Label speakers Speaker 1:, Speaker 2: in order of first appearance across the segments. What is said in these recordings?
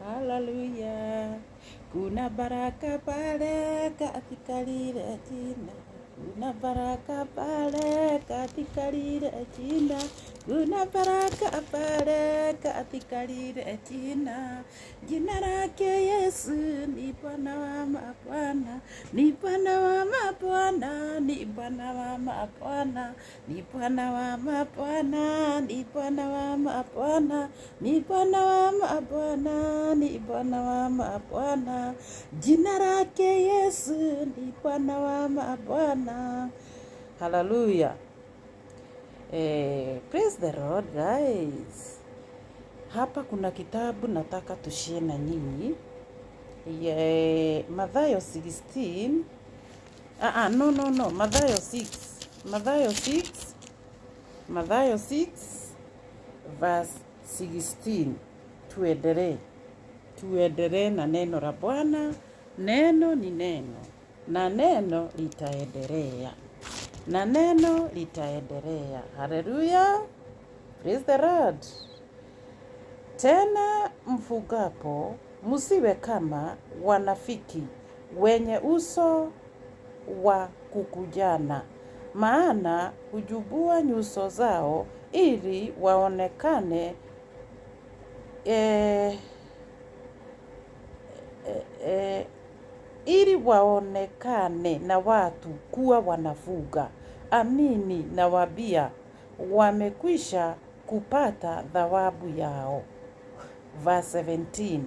Speaker 1: Haleluya. Kuna baraka pale katika lile jina. Kuna baraka pale katika lile jina. Kuna baraka pale katika lile jina. Jina lake Yesu ni Bwana wa mabwana. Ni Bwana wa mabwana. Ni Bwana wa mabwana. Ni Bwana wa mabwana. Ni Bwana wa mabwana. Ni Bwana wa mabwana. Ni Bwana wa mabwana. Jina lake Yesu ni Bwana wa mabwana. Hallelujah. Praise the Lord, guys. Hapa kuna kitabu nataka tushie na nyinyi. Mathayo 16. No. Mathayo 6. Mathayo 6 verse 16. Tuendelee na neno la Bwana. Neno ni neno. Na neno litaendelea. Na neno litaendelea. Hallelujah. Praise the Lord. Tena mfugapo, msiwe kama wanafiki wenye uso wa kukujana, maana hujubua nyuso zao ili waonekane ili waonekane na watu kuwa wanafuga. Amini nawaambia, wamekwisha kupata thawabu yao. Verse 17.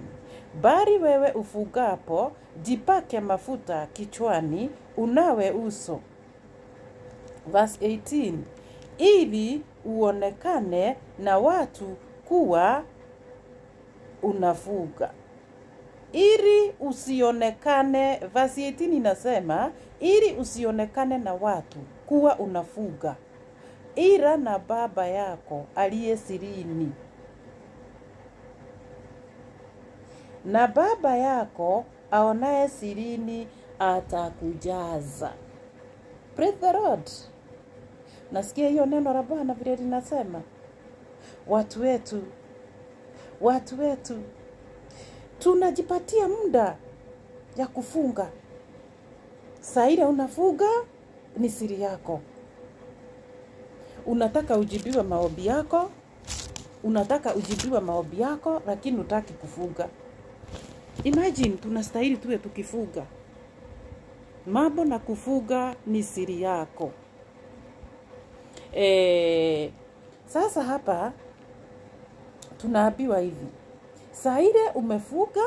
Speaker 1: Bali wewe ufugapo, jipake mafuta kichwani, unawe uso. Verse 18. Ili uonekane na watu kuwa unafuga. Ili usionekane, verse 18 inasema, ili usionekane na watu kuwa unafuga, ila na Baba yako aliye sirini. Na Baba yako aonaye sirini atakujaza. Praise the Lord. Nasikia hiyo neno la Bwana vile linasema. Watu wetu tunajipatia muda ya kufunga. Saa ile unafuga ni siri yako. Unataka ujibiwe maombi yako, lakini hutaki kufuga. Imagine tunastahili tuwe tukifuga. Mambo na kufuga ni siri yako. Sasa hapa tunaambiwa hivi. Saa ile umefuga,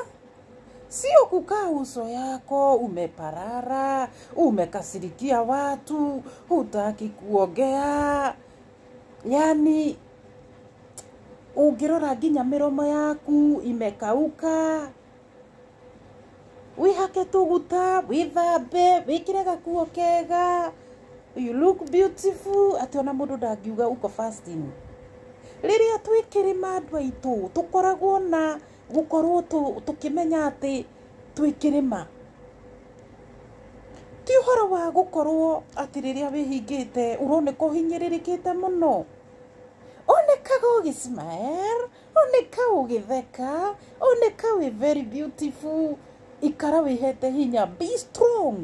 Speaker 1: sio kukaa uso yako umeparara, umekasirikia watu, hutaki kuongea. Yani ungirora nginya miromo yaku imekauka. Wihake tuguta, withambe, wikire gakuo kega. You look beautiful. Ati ona mundu ndangiuga uko fasting. Riria twikirima andu aitu tukoragwo na gukorwo tukimenya ati twikirima. Ti uhoro wa gukorwo ati riria wihingite uroneka uhinyiririkite muno. Oneka ugismile, oneka ugitheka, oneka we very beautiful. Ikara wihete hinya, be strong.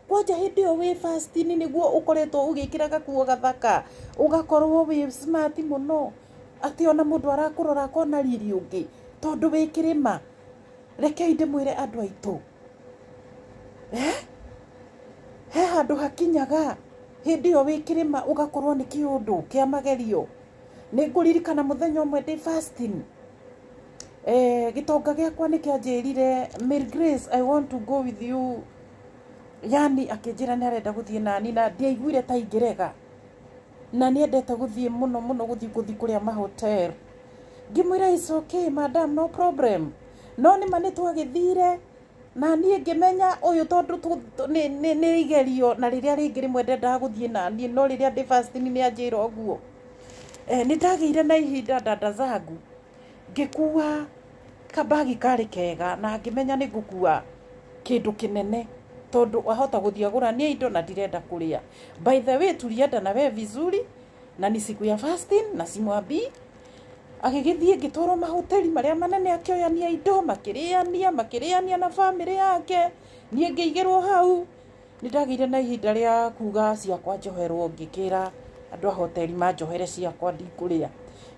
Speaker 1: Kwaja hindi o we fasting niguo ukoretwo ugikira gakuo gathaka, ugakorwo we smart muno. Ati ona mundu arakurora kona riri ungi tondu wikirima. Reke inde mwire andu aitu, he handu hakinyaga hindi o wikirima ugakorwo ni kiundu kia magerio. Niguririkana muthenya umwe ndi fasting. Gitonga giakwa nikianjirire, Mary Grace, I want to go with you. Yani akinjira ni arenda guthie nani, na ndiaiguire ta ingirega, na ni endete guthie muno guthie kuria mahotel. Ngimwira is okay madam, no problem. No ni mane twagithire na nie ngimenya uyu tondu ni igerio, na riria ringi rimwe ndenda guthie nani, no riria ndi fasting ni anjira oguo. Ni ndagire na ihinda dada zangu ngikua kabagi kari kega, na ngimenya ni ngukua kindu kinene tondu wahota guthia gura ni indo na ndirenda kuria. By the way, tulienda na we vizuri, na ni siku ya fasting na simwambi agigithie ngitwaro mahoteli maria manene akioyania indo makiriania na family yake nie ngeigirwo hau nindagire na ihinda ria kuga ciakwa njoherwo ngikira andu a hoteli manjohere ciakwa ndikuria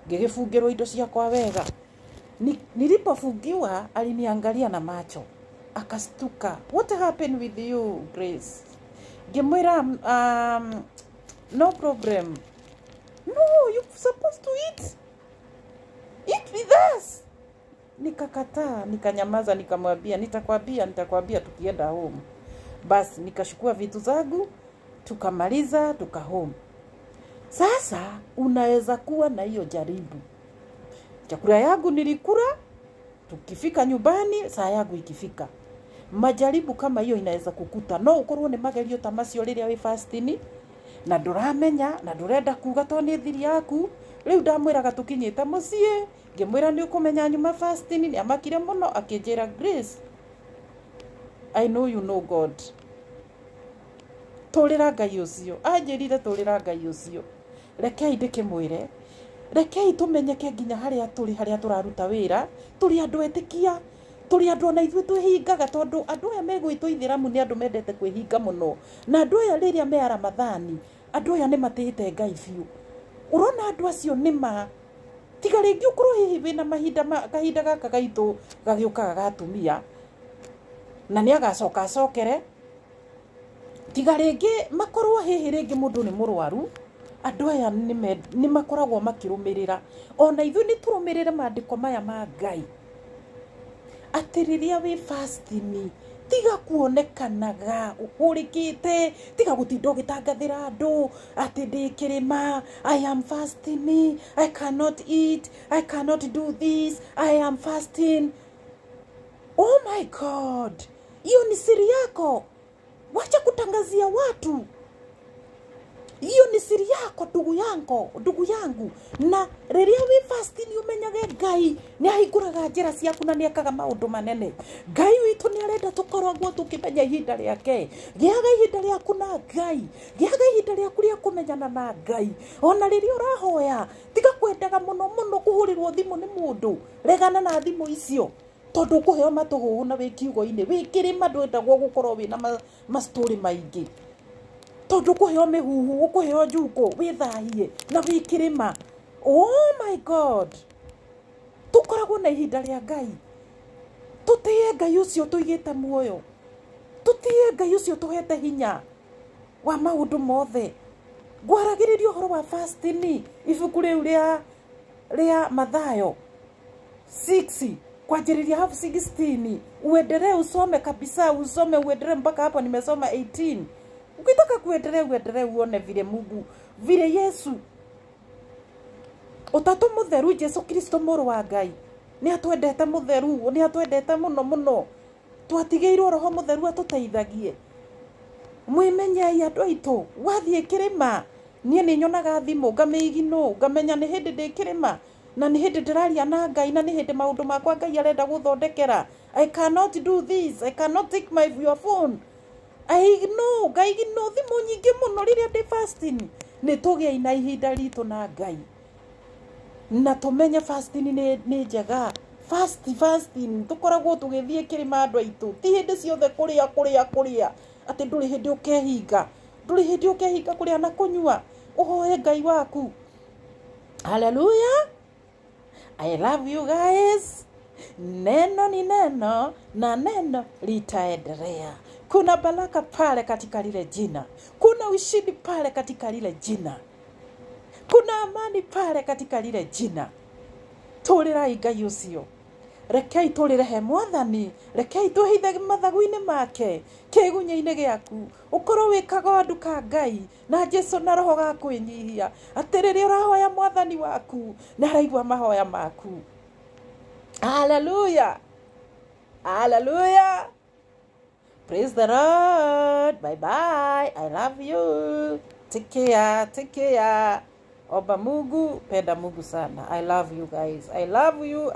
Speaker 1: ngigifungirwo indo ciakwa wega nilipofungiwa aliniangalia na macho akastuka. What happened with you, Grace? Ngimwira no problem. No, you supposed to eat with us. Nikakataa, nikanyamaza, nikamwambia nitakwambia tukienda home. Basi nikachukua vitu zangu, tukamaliza, tuka home. Sasa unaweza kuwa na hiyo jaribu. Chakula yangu nilikula, tukifika nyumbani, saa yangu ikifika. Majaribu kama hiyo inaweza kukuta. No ukorwo ni magerio ta macio riria wi fasting na nduramenya na ndurenda kuga to ni thiri yaku. Riu ndamwiraga tukinyite mucii ngimwira ni ukumenya nyuma fasting ni amakire muno akinjira Grace, I know you know God. Tulira Ngai ucio anjirire tulira Ngai ucio. Rekei ndikimwire, rekei tumenyeke nginya haria turaruta wira, turi andu etikia, turi andu na ithuĩ twĩhingaga tondu andu aya megwitwo Ithĩramu ni andu mendete kwĩhinga muno, na andu aya riria me Ramadhani andu aya ni matĩĩte Ngai biũ. Urona andu acio nima tiga rĩngĩ ũkorwo hihi wĩna kahinda gaka gaitũ gagiũkaga gatumia na nĩ agacoka acokere. Tiga rĩngĩ makorwo hihi rĩngĩ mũndũ nĩ mũrwaru, andu aya ni makoragwo makirumirira. Ona ithuĩ ni turumirire maandiko maya ma Ngai atĩ rĩrĩa wĩ fasting tiga kuonekanaga urikite, tiga gutinda ũgĩtangathĩra andu atĩ ndĩkĩrĩma, I am fasting, I cannot eat, I cannot do this, I am fasting. Oh my God, hiyo ni siri yako. Wacha kutangazia watu. Hiyo ni siri yako ndugu yangu. Na riria wi fasting umenyage Ngai ni ahinguraga njira ciaku na ni akaga maundu manene. Ngai witu ni arenda tukoragwo tukimenya ihinda riake. Giaga ihinda riaku na Ngai, giaga ihinda riaku ria kumenyana na Ngai. Ona riria urahoya tiga kwendaga muno kuhurirwo thimu ni mundu. Regana na thimu icio tondu kuheo matuhu na wi kiugo-ini wikirima ndwendagwo gukorwo wina mastori maingi. Tondu kuheo mihuhu ukuheo njuko withahie na wikirima. Oh my God, tukoragwo na ihinda ria Ngai. Tutie Ngai ucio tuigite muoyo, tutie Ngai ucio tuhete hinya wa maundu mothe. Ngwaragiririo horo wa fasting ibuku riu ria Mathayo 6 kwanjiriria half 16 uendelee usome kabisa, usome uendelee mpaka hapo nimesoma 18. Ukitaka kuendelea uone vile Mungu, vile Yesu Utatu mutheru Jesu Kristo muru wa Ngai ni atwendete mutheru, ni atwendete muno. Twatigeirwo roho mutheru atuteithagie. Mwimenyei andu aitu, wathie kirima nie ni nyonaga thimu ngamiigino ngamenya ni hindi ndi kirima na ni hindi ndiraria na Ngai na ni hindi maundu makwa Ngai arenda guthondekera. I cannot do this, I cannot take your phone. I know Ngai no thimu nyingi muno riria ndi fasting. Ni tugie ina ihinda ritu na Ngai na tumenye fasting ni njega. Fasting tukoragwo tugithie kirima andu aitu ti hindi ciothe kuria ati nduri hindi ukehinga kuria na kunyua. Uhoe Ngai waku. Hallelujah. I love you guys. Neno ni neno na neno litaendelea. Kuna baraka pale katika lile jina. Kuna ushindi pale katika lile jina. Kuna amani pale katika lile jina. Tulira Ngai ucio. Rekei tulirehe Mwathani, rekei tuhithe mathagu-ini make, kigunya-ini giaku. Ukorwo wikaga andu ka Ngai na Jesu na roho ga kwinyihia. Ati riria urahoya Mwathani waku na araigua mahoya maku. Hallelujah. Hallelujah. Praise the Lord. Bye bye. I love you. Take care. Oba Mungu, penda Mungu sana. I love you guys. I love you.